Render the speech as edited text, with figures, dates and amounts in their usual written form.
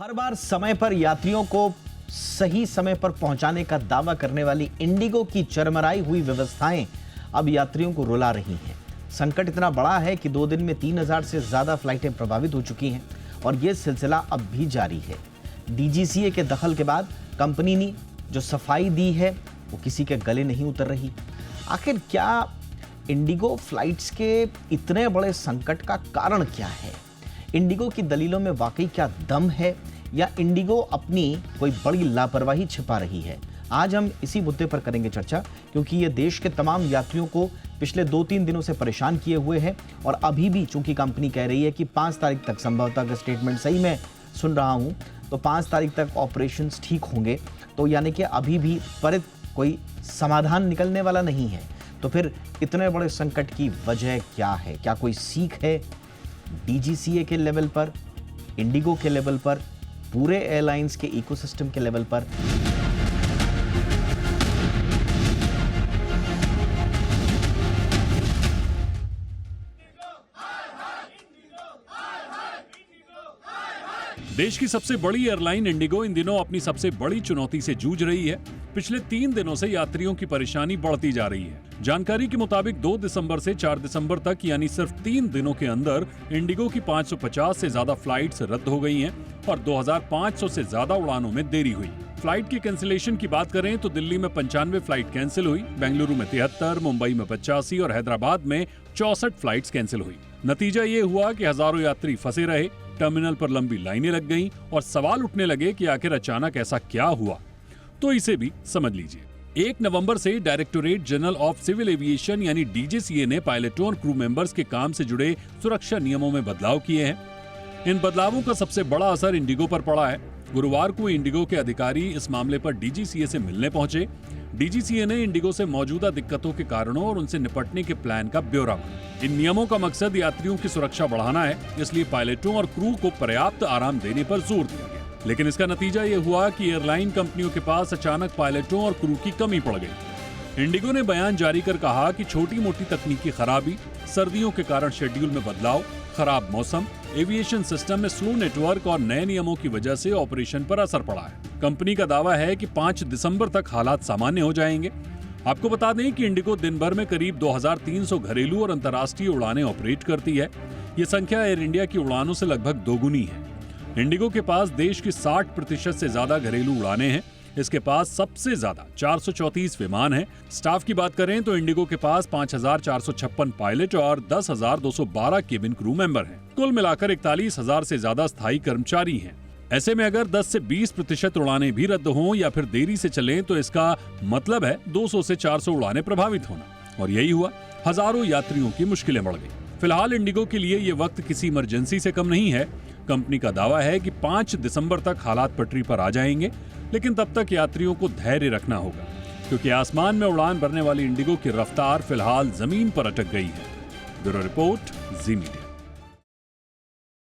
हर बार समय पर यात्रियों को सही समय पर पहुंचाने का दावा करने वाली इंडिगो की चरमराई हुई व्यवस्थाएं अब यात्रियों को रुला रही हैं। संकट इतना बड़ा है कि 2 दिन में 3000 से ज्यादा फ्लाइटें प्रभावित हो चुकी हैं और यह सिलसिला अब भी जारी है। डीजीसीए के दखल के बाद कंपनी ने जो सफाई दी है वो किसी के गले नहीं उतर रही। आखिर क्या इंडिगो फ्लाइट्स के इतने बड़े संकट का कारण क्या है? इंडिगो की दलीलों में वाकई क्या दम है या इंडिगो अपनी कोई बड़ी लापरवाही छिपा रही है? आज हम इसी मुद्दे पर करेंगे चर्चा, क्योंकि ये देश के तमाम यात्रियों को पिछले 2-3 दिनों से परेशान किए हुए है और अभी भी चूंकि कंपनी कह रही है कि 5 तारीख तक, संभवतः अगर स्टेटमेंट सही मैं सुन रहा हूं तो 5 तारीख तक ऑपरेशंस ठीक होंगे, तो यानी कि अभी भी त्वरित कोई समाधान निकलने वाला नहीं है। तो फिर इतने बड़े संकट की वजह क्या है? क्या कोई सीख है डीजीसीए के लेवल पर, इंडिगो के लेवल पर, पूरे एयरलाइंस के इकोसिस्टम के लेवल पर? देश की सबसे बड़ी एयरलाइन इंडिगो इन दिनों अपनी सबसे बड़ी चुनौती से जूझ रही है। पिछले 3 दिनों से यात्रियों की परेशानी बढ़ती जा रही है। जानकारी के मुताबिक 2 दिसंबर से 4 दिसंबर तक यानी सिर्फ 3 दिनों के अंदर इंडिगो की 550 से ज्यादा फ्लाइट्स रद्द हो गई हैं और 2500 से ज्यादा उड़ानों में देरी हुई। फ्लाइट की कैंसिलेशन की बात करें तो दिल्ली में 95 फ्लाइट कैंसिल हुई, बेंगलुरु में 73, मुंबई में 85 और हैदराबाद में 64 फ्लाइट्स कैंसिल हुई। नतीजा ये हुआ कि हजारों यात्री फंसे रहे, टर्मिनल पर लंबी लाइनें लग गईं और सवाल उठने लगे कि आखिर अचानक ऐसा क्या हुआ। तो इसे भी समझ लीजिए। 1 नवंबर से directorate general of civil aviation यानी डीजीसीए ने पायलटों और क्रू मेंबर्स के काम से जुड़े सुरक्षा नियमों में बदलाव किए हैं। इन बदलावों का सबसे बड़ा असर इंडिगो पर पड़ा है। गुरुवार को इंडिगो के अधिकारी इस मामले पर डीजीसीए से मिलने पहुंचे। डीजीसीए ने इंडिगो से मौजूदा दिक्कतों के कारणों और उनसे निपटने के प्लान का ब्यौरा मांगा। इन नियमों का मकसद यात्रियों की सुरक्षा बढ़ाना है, इसलिए पायलटों और क्रू को पर्याप्त आराम देने पर जोर दिया गया। लेकिन इसका नतीजा ये हुआ कि एयरलाइन कंपनियों के पास अचानक पायलटों और क्रू की कमी पड़ गई। इंडिगो ने बयान जारी कर कहा कि छोटी मोटी तकनीकी खराबी, सर्दियों के कारण शेड्यूल में बदलाव, खराब मौसम, एविएशन सिस्टम में स्लो नेटवर्क और नए नियमों की वजह से ऑपरेशन पर असर पड़ा है। कंपनी का दावा है कि 5 दिसंबर तक हालात सामान्य हो जाएंगे। आपको बता दें कि इंडिगो दिन भर में करीब 2300 घरेलू और अंतर्राष्ट्रीय उड़ानें ऑपरेट करती है। ये संख्या एयर इंडिया की उड़ानों से लगभग दोगुनी है। इंडिगो के पास देश की 60% से ज्यादा घरेलू उड़ानें हैं। इसके पास सबसे ज्यादा 434 विमान हैं। स्टाफ की बात करें तो इंडिगो के पास 5456 पायलट और 10,212 केबिन क्रू मेंबर हैं। कुल मिलाकर 41,000 से ज्यादा स्थायी कर्मचारी हैं। ऐसे में अगर 10 से 20% उड़ानें भी रद्द हों या फिर देरी से चलें तो इसका मतलब है 200 से 400 उड़ानें प्रभावित होना। और यही हुआ, हजारों यात्रियों की मुश्किलें बढ़ गई। फिलहाल इंडिगो के लिए ये वक्त किसी इमरजेंसी से कम नहीं है। कंपनी का दावा है कि 5 दिसंबर तक हालात पटरी पर आ जाएंगे, लेकिन तब तक यात्रियों को धैर्य रखना होगा, क्योंकि आसमान में उड़ान भरने वाली इंडिगो की रफ्तार फिलहाल जमीन पर अटक गई है। ब्यूरो रिपोर्ट, जी मीडिया।